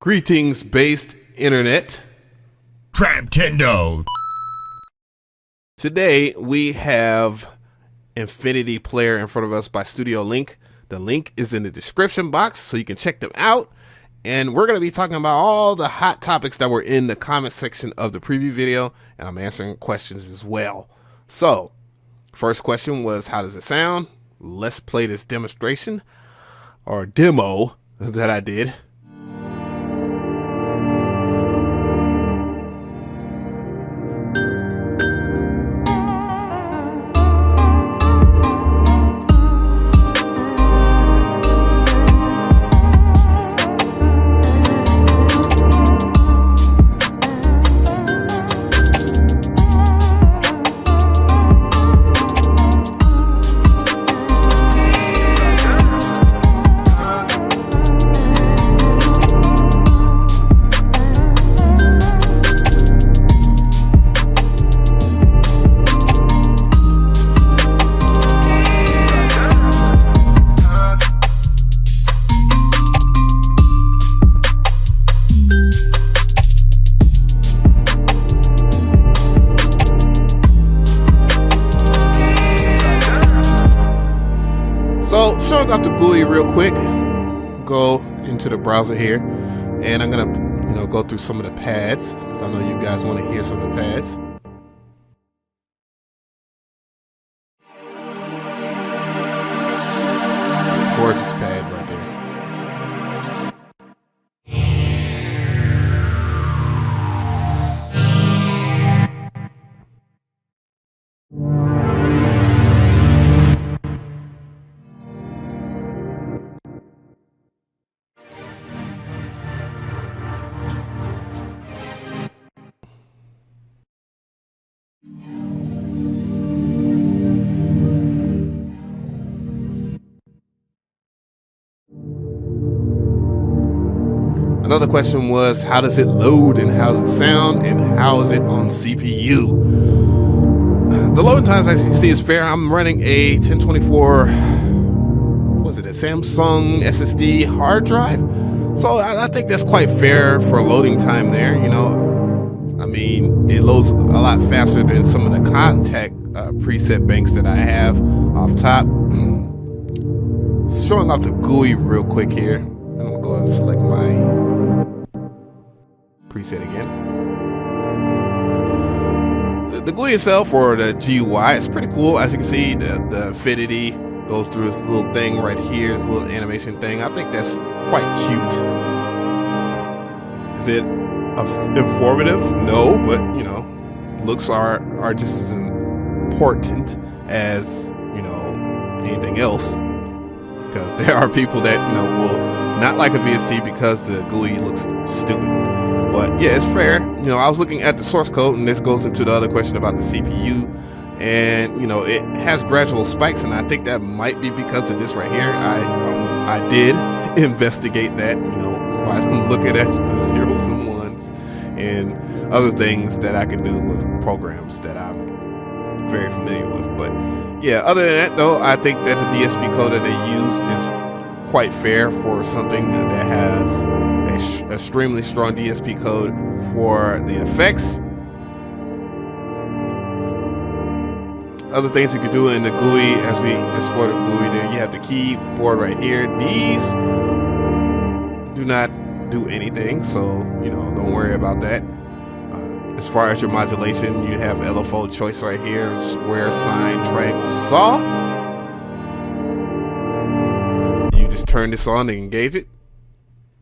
Greetings, based internet. Traptendo. Today we have Infiniti player in front of us by Studiolinked. The link is in the description box so you can check them out. And we're going to be talking about all the hot topics that were in the comment section of the preview video, and I'm answering questions as well. So, first question was, how does it sound? Let's play this demonstration or demo that I did. So, showing off the GUI real quick, go into the browser here, and I'm gonna, go through some of the pads because I know you guys want to hear some of the pads. Gorgeous pad right there. Another question was, how does it load and how does it sound and how is it on CPU? The loading times, as you see, is fair. I'm running a 1024, a Samsung SSD hard drive. So I think that's quite fair for loading time there. I mean, it loads a lot faster than some of the contact preset banks that I have off top. Showing off the GUI real quick here. I'm gonna go and select my preset again. The GUI itself, or the GUI, is pretty cool. As you can see, the Infiniti goes through this little thing right here, this little animation thing. I think that's quite cute. Is it informative? No, but looks are just as important as anything else, because there are people that will not like a VST because the GUI looks stupid. But yeah, it's fair. I was looking at the source code, and this goes into the other question about the CPU, and it has gradual spikes, and I think that might be because of this right here. I did investigate that, by looking at the zeros and ones and other things that I can do with programs that I'm very familiar with. But yeah, other than that though, I think that the DSP code that they use is quite fair for something that has a extremely strong DSP code for the effects. Other things you could do in the GUI, as we explore the GUI there, you have the keyboard right here. These do not do anything, so don't worry about that. As far as your modulation, you have LFO choice right here, square, sine, triangle, saw. You just turn this on to engage it.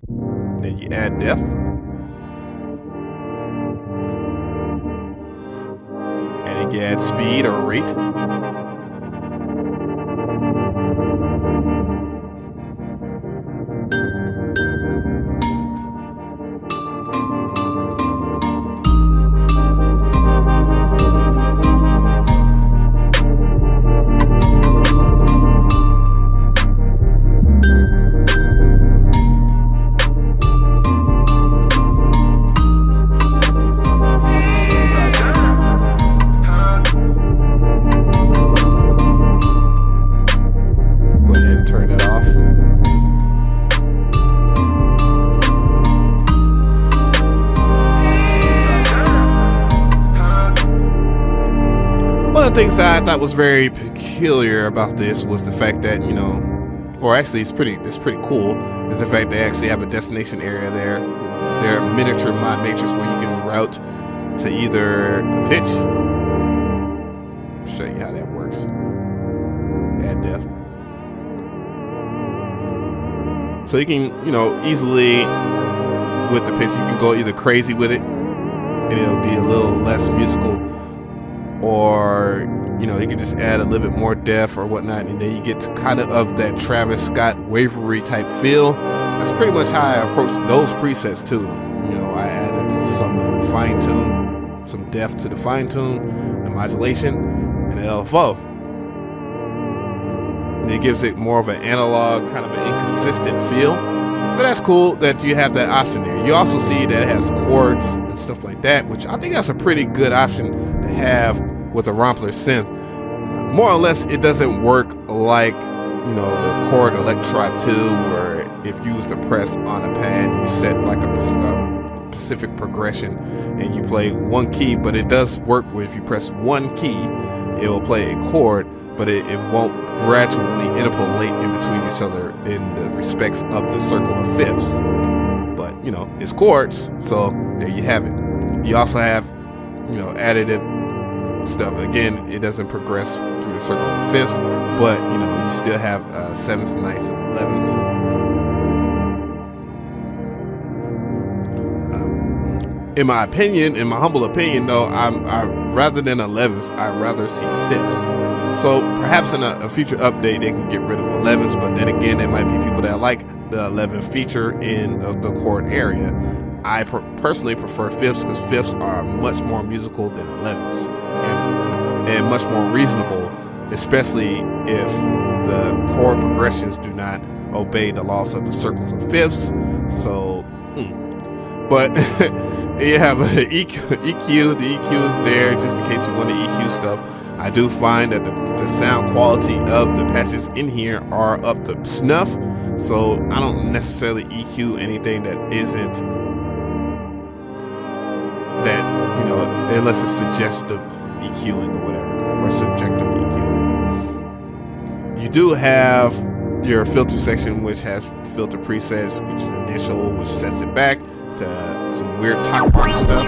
Then you add depth. And then you add speed or rate. Turn it things that I thought was very peculiar about this was the fact that, you know, or actually it's pretty cool, is the fact they actually have a destination area there. Their miniature mod matrix where you can route to either a pitch. I'll show you how that works. Add depth. So you can, you know, easily with the pitch, you can go either crazy with it and it'll be a little less musical, or, you know, you can just add a little bit more depth or whatnot, and then you get to kind of that Travis Scott wavery type feel. That's pretty much how I approach those presets too. You know, I added some fine tune, some depth to the fine tune, the modulation, and the LFO. And it gives it more of an analog, kind of an inconsistent feel. So that's cool that you have that option there. You also see that it has chords and stuff like that, which I think that's a pretty good option to have with a rompler synth. More or less, it doesn't work like, you know, the chord ElectraX 2, where if you was to press on a pad and you set like a specific progression and you play one key, but it does work where if you press one key, it will play a chord, but it won't gradually interpolate in between each other in the respects of the circle of fifths. But, you know, it's chords, so there you have it. You also have, you know, additive stuff. Again, it doesn't progress through the circle of fifths, but, you know, you still have sevenths, ninths, and 11ths. In my opinion, in my humble opinion, though, I rather than 11ths, I'd rather see fifths. So perhaps in a future update, they can get rid of 11ths, but then again, there might be people that like the 11th feature in the chord area. I personally prefer fifths because fifths are much more musical than 11ths and much more reasonable, especially if the chord progressions do not obey the laws of the circles of fifths. So, but you have an EQ. The EQ is there just in case you want to EQ stuff. I do find that the sound quality of the patches in here are up to snuff, so I don't necessarily EQ anything that isn't that, you know, unless it's suggestive EQing or whatever, or subjective EQing. You do have your filter section, which has filter presets, which is initial, which sets it back to some weird talk box stuff.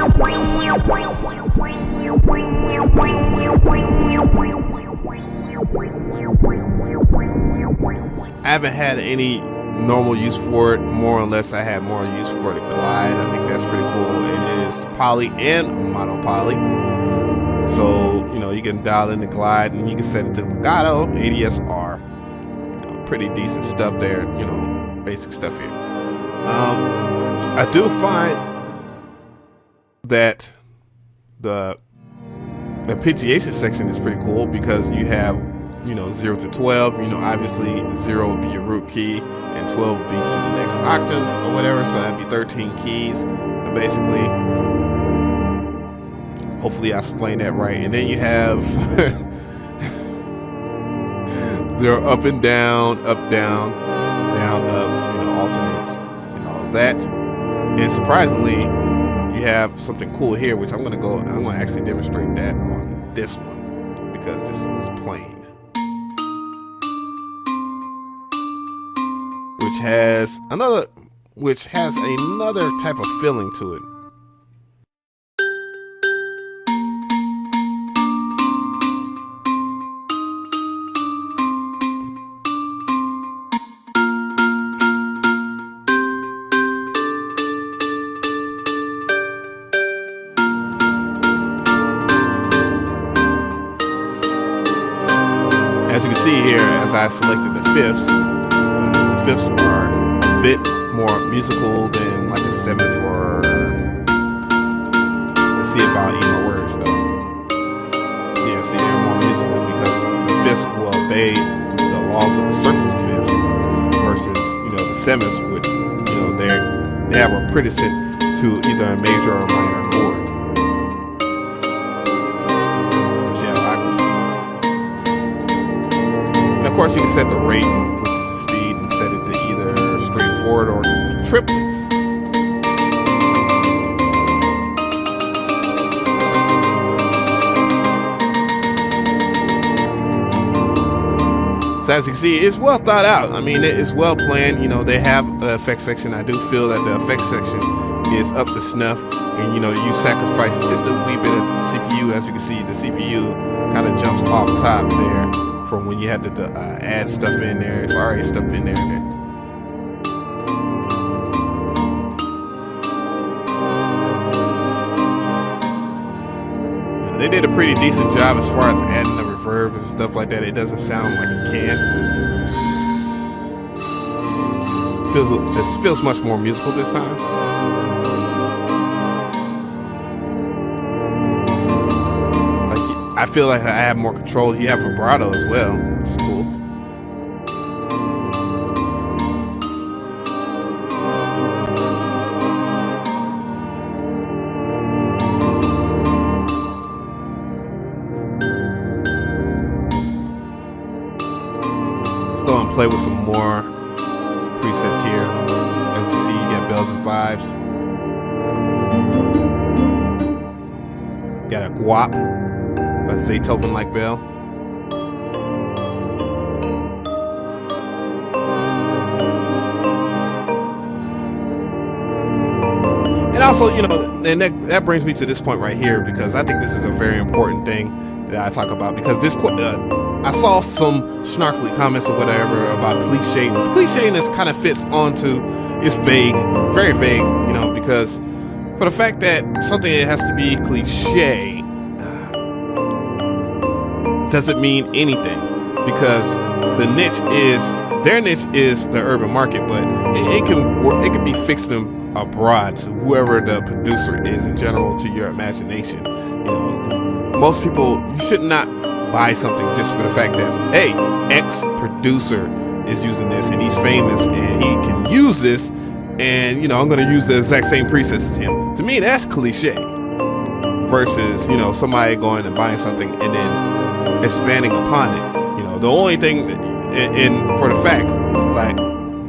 I haven't had any normal use for it. More or less, I had more use for the glide. I think that's pretty cool. It is poly and mono poly. So, you know, you can dial in the glide and you can set it to legato, ADSR. You know, pretty decent stuff there, you know, basic stuff here. I do find that the arpeggiation section is pretty cool because you have, you know, 0 to 12. You know, obviously 0 would be your root key and 12 would be to the next octave or whatever. So that'd be 13 keys, basically. Hopefully I explained that right. And then you have they're up and down, up, down, down, up, you know, alternates and all of that. And surprisingly, you have something cool here, which I'm gonna actually demonstrate that on this one because this was plain, which has another type of feeling to it. As you can see here, as I selected the fifths are a bit more musical than like a seventh or, let's see if I'll eat my words though. Yeah, see, they're more musical because the fifths will obey the laws of the circles of fifths versus, you know, the sevenths would, you know, they have a predicate to either a major or a minor chord. Of course, you can set the rate, which is the speed, and set it to either straightforward or triplets. So as you can see, it's well thought out. I mean, it's well planned. You know, they have an effects section. I do feel that the effects section is up to snuff, and you know, you sacrifice just a wee bit of the CPU. As you can see, the CPU kind of jumps off top there from when you had to add stuff in there. It's already stuff in there. They did a pretty decent job as far as adding the reverb and stuff like that. It doesn't sound like it can. It feels much more musical this time. Like, I feel like I have more control. You have vibrato as well, which is cool. Go and play with some more presets here. As you see, you got bells and vibes. Got a guap, a Beethoven-like bell. And also, you know, and that brings me to this point right here, because I think this is a very important thing that I talk about, because this I saw some snarkly comments or whatever about clichéness. Clichéness kind of fits onto, it's vague, very vague, you know, because for the fact that something that has to be cliche doesn't mean anything, because their niche is the urban market, but it can be fixing abroad to whoever the producer is in general, to your imagination. You know, most people, you should not buy something just for the fact that, hey, X producer is using this and he's famous and he can use this, and you know, I'm gonna use the exact same presets as him. To me, that's cliche. Versus, you know, somebody going and buying something and then expanding upon it. You know, the only thing, for the fact, like,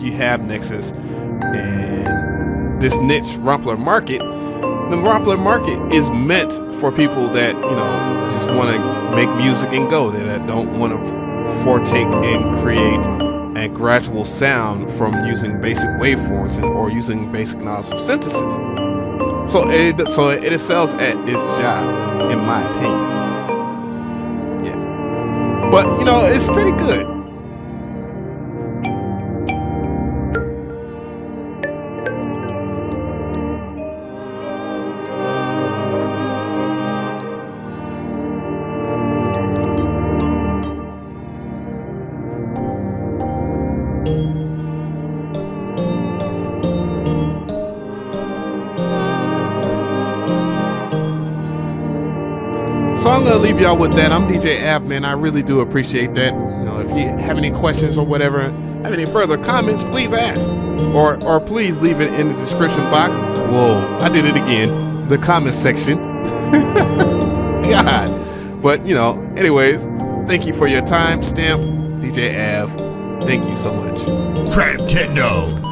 you have Nexus and this niche rompler market. The rompler market is meant for people that, you know, just want to make music and go, that don't want to partake and create a gradual sound from using basic waveforms or using basic knowledge of synthesis. So it excels at its job, in my opinion. Yeah, but you know, it's pretty good. So I'm gonna leave y'all with that. I'm DJ Av, man. I really do appreciate that. You know, if you have any questions or whatever, have any further comments, please ask, or please leave it in the description box. Whoa, I did it again. The comment section. God. But you know, anyways, thank you for your time, Stamp, DJ Av. Thank you so much. Trap Tendo.